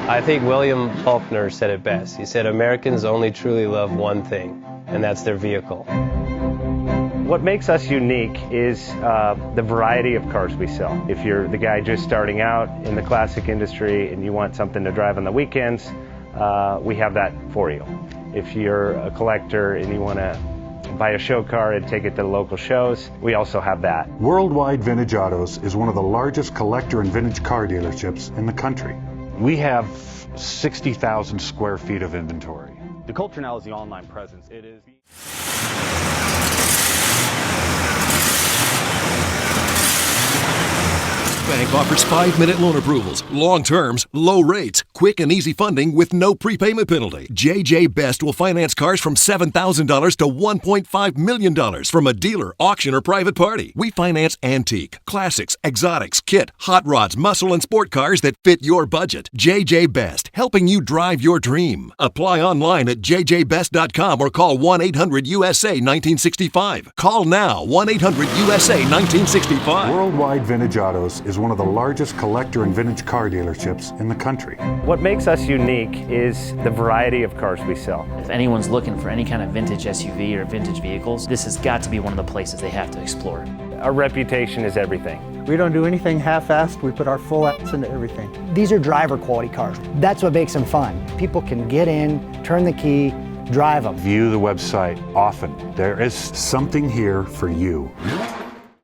I think William Faulkner said it best. He said, Americans only truly love one thing, and that's their vehicle. What makes us unique is the variety of cars we sell. If you're the guy just starting out in the classic industry and you want something to drive on the weekends, we have that for you. If you're a collector and you want to buy a show car and take it to the local shows, we also have that. Worldwide Vintage Autos is one of the largest collector and vintage car dealerships in the country. We have 60,000 square feet of inventory. The culture now is the online presence. It is. Bank offers 5-minute loan approvals, long terms, low rates, quick and easy funding with no prepayment penalty. JJ Best will finance cars from $7,000 to $1.5 million from a dealer, auction, or private party. We finance antique, classics, exotics, kit, hot rods, muscle, and sport cars that fit your budget. JJ Best, helping you drive your dream. Apply online at jjbest.com or call 1-800-USA-1965. Call now, 1-800-USA-1965. Worldwide Vintage Autos is one of the largest collector and vintage car dealerships in the country. What makes us unique is the variety of cars we sell. If anyone's looking for any kind of vintage SUV or vintage vehicles, this has got to be one of the places they have to explore. Our reputation is everything. We don't do anything half-assed. We put our full ass into everything. These are driver quality cars. That's what makes them fun. People can get in, turn the key, drive them. View the website often. There is something here for you.